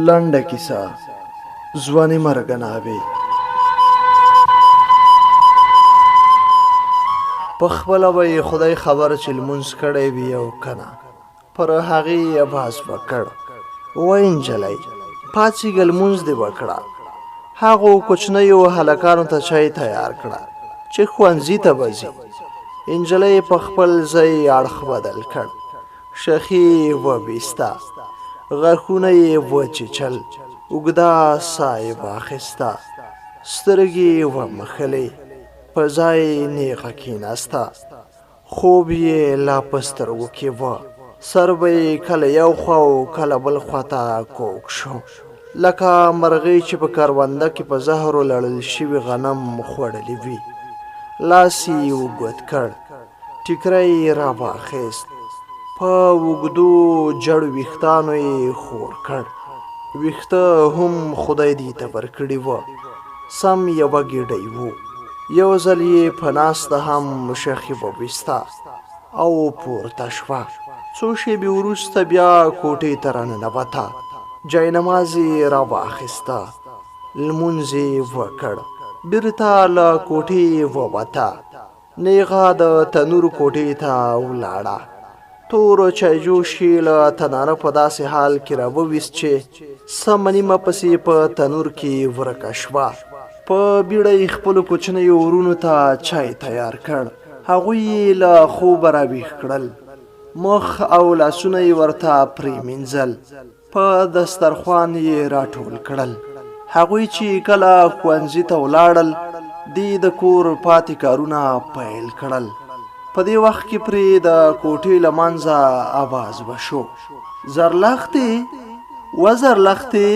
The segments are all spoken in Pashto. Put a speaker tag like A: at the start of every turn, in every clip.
A: لنډه کیسه ځواني مرګناوي. په خپله به یې خدای خبر چې لمونځ کړی وي او که نه، پر هغې یې باز وکړ. وایي نجلۍ پاڅېږه لمونځ دې وکړه. هغو کوچنیو هلکانو ته چای تیار کړه چې ښوونځي ته به ځي. نجلۍ په خپل ځای اړخ بدل کړ، شخې یې وبیسته، غاښونه یې وچیچل، اوږده ساه یې واخیسته، سترګې یې ومښلې، په ځای یې نیغه کېناسته. خوب یې لا په سترګو کې و، سر به یې کله یو خوا او کله بل خوا ته کوږ شو، لکه مرغۍ چې په کرونده کې په زهرو لړل شوي غنم خوړلي وي. لاس یې اوږد کړ، ټیکری یې راواخیست، په اوږدو جړو ویښتانو یې خور کړ. ویښته هم خدای دې ته ورکړي وه، سم یوه ګېډۍ وو. یو ځل یې په ناسته هم شخې وویسته او پورته شوه. څو شېبې وروسته بیا کوټې ته راننوته، جاینماز یې راواخیسته، لمونځ یې وکړ، بېرته له کوټې ووته، نیغه د تنور کوټې ته ولاړه. تور چایجوش یې له تناره په داسې حال کې راوویست چې سمه نیمه پسې په تنور کې ورکه شوه. په بیړه یې خپلو کوچنیو ورونو ته چای تیار کړ. هغوی یې له خوبه راویښ کړل، مخ او لاسونه یې ورته پرېمینځل، په دسترخوان یې راټول کړل. هغوی چې کله ښوونځي ته ولاړل، دې د کور پاتې کارونه پیل کړل. په دې وخت کې پرې د کوټې له منځه آواز وشو: زرلښتې و زرلښتې.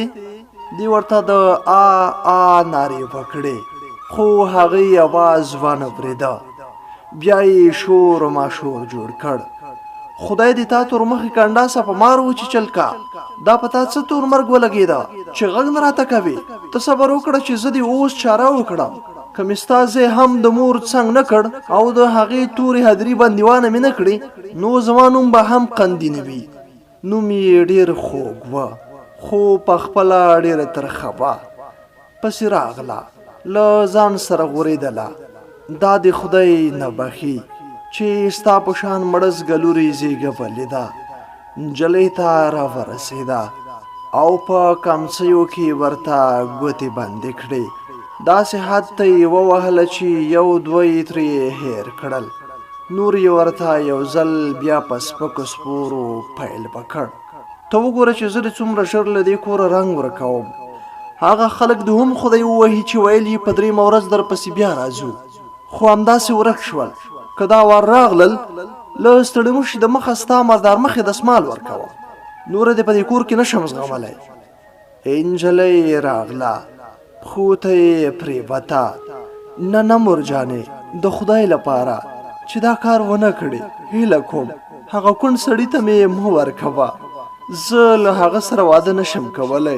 A: دې ورته د آ آ نارې وکړې، خو هغې آواز ونه اورېده. بیا یې شور ماشور جوړ کړ: خدای دې تا تور مخې کنډاسه په مار وچیچل کا، دا په تا څه تور مرګ ولګېده چې غږ نه راته کوې؟ ته صبر وکړه چې زه دې اوس چاره وکړم. که مې ستا ځای هم د مور څنګ نه کړ او د هغې تورې هدري بندیوانه مې نه کړې، نو زما نوم به هم قندي نه وي. نوم یې ډېر خوږ وه، خو په خپله ډېره ترخه وه. پسې راغله، له ځان سره غورېدله: دا دې خدای نه بخي چې ستا په شان مړز ګلورې زیږولې ده. نجلۍ ته راورسېده او په کمڅیو کې ورته ګوتې بندې کړې. داسې حد ته یې ووهله چې یو دوه یې ترې هېر کړل. نور یې ورته یو ځل بیا په سپکو سپورو پیل وکړ: ته وګوره چې زه دې څومره ژر له دې کوره رنګ ورکوم. هغه خلک دې هم خدای ووهي چې ویل یې په درېیمه ورځ درپسې بیا راځو، خو همداسې ورک شول. که دا وار راغلل، له ستړي مشي د مخه ستا مردار مخې دسمال ورکوه، نوره دې په دې کور کې نشم زغملی. نجلۍ راغله، پښو ته یې پرېوته: نه نه مورجانې، د خدای لپاره چې دا کار ونه کړې، هیله کوم هغه کونډ سړي ته مې مه ورکوه. زه له هغه سره واده نشم کولی،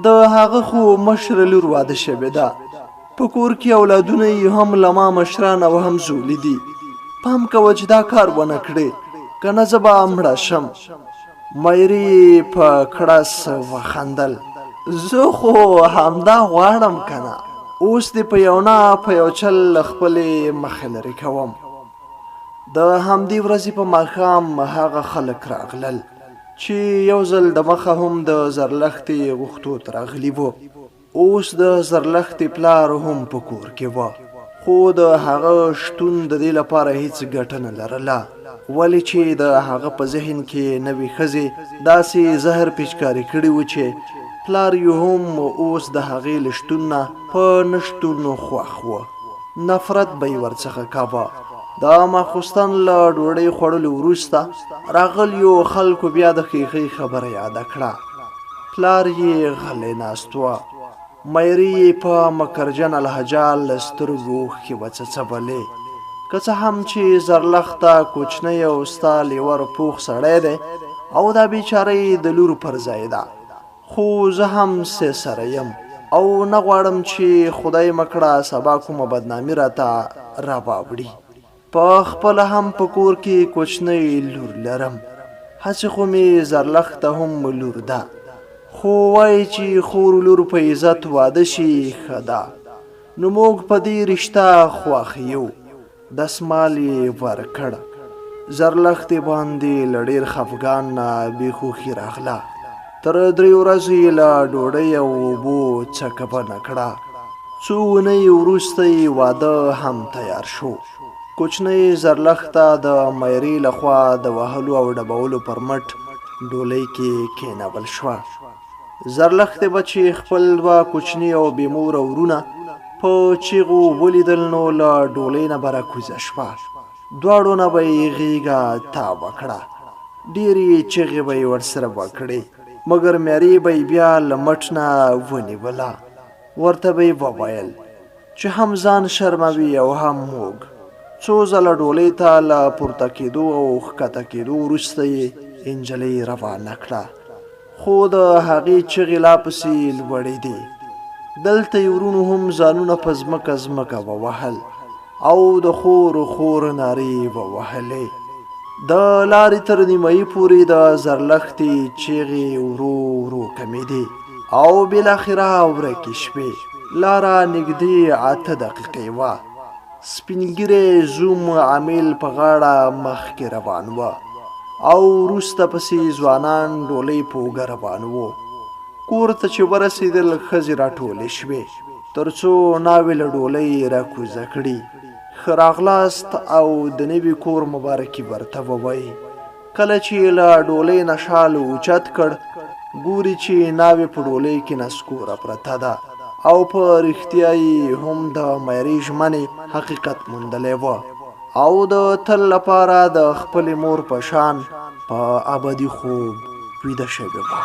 A: د هغه خو مشره لور واده شوې ده. په کور کې اولادونه یې هم له ما مشران او هم زولي دي. پام کوه چې دا کار ونه کړې، که نه زه به مړه شم. میرې په کړس وخندل: زه خو همدا غواړم که نه، اوس دې په یو نه په یو چل له خپلې مخې لرې کوم. د همدې ورځې په ماښام هغه خلک راغلل چې یو ځل د مخه هم د زرلښتې غوښتو ته راغلي وو. اوس د زرلښتې پلار هم په کور کې وه، خو د هغه شتون د دې لپاره هیڅ ګټه نه لرله، ولې چې د هغه په ذهن کې نوې ښځې داسې زهر پیچکاري کړي وو چې پلار یې هم اوس د هغې له شتون نه په نه شتون خوښ وه. نفرت به یې ورڅخه کاوه. د ماخوستن له ډوډۍ خوړلو وروسته راغلیو خلکو بیا د ښیښۍ خبره یاده کړه. پلار یې غلی ناست وه، میرې یې په مکرجنه لهجه له سترګو اوښکې وڅڅولې. که څه هم چې زرلښته کوچنی او ستا لیور پوخ سړی دی او دا بیچاره یې د لور پر ځای ده، خو زه هم سره یم او نه غواړم چې خدای مکړه سبا کومه بدنامي راته راواوړي. په خپله هم په کور کې کوچنی لور لرم، هسې خو مې زرلښته هم لور ده، خو وایي چې خور لور په عزت واده شي ښه ده. نو موږ په دې رشته خوښ یو. دسمال یې ورکړ. زرلښتې باندې له ډېر خفګان نه بېخوښي راغله. تر 3 ورځې له ډوډۍ او اوبو څکه بنه کړه. څو اونۍ وروسته یې واده هم تیار شو. کوچنۍ زرلښته د میرې لخوا د وهلو او ډبولو پر مټ ډولۍ کې کېنول شوه. زرلښتې به چې خپل 2 کوچني او بې موره ورونه په چیغو ولیدل نو له ډولۍ نه به راکوزه شوه. دواړو نه به یې غېږه تاو کړه. ډېرې چیغې به یې ورسره وکړې، مګر میرې به یې بیا له مټ نه ونیوله. ورته به یې وویل چې هم ځان شرموي او هم موږ. څو ځله ډولۍ ته له پورته کېدو او ښکته کېدو وروسته یې نجلۍ روانه کړه، خو د هغې چغې لا پسې لوړېدې. دلته یې ورونو هم ځانونه په ځمکه ووهل او د خور نارې ووهلې. د لارې تر نیمایي پورې د زرلښتې چیغې ورو کمېدې او بالاخره ورکې شوې. لاره نږدې 8 دقیقې وه. سپین ږیری زوم عامل په غاړه مخکې روان و او وروسته پسې ځوانان ډولۍ په اوږه روان وو. کور ته چې ورسېدل ښځې راټولې شوې تر څو ناوې له ډولۍ راکوزه کړي. ښه راغلاست او د نوي کور مبارکي ورته ووایي. کله چې له ډولۍ نه شال اوچت کړ، ګوري چې ناوې په ډولۍ کې نسکوره پرته ده او په رښتیا یې هم د میرې ژمنې حقیقت موندلی و او د تل لپاره د خپلې مور په شان په ابدي خوب ویده شوې وه.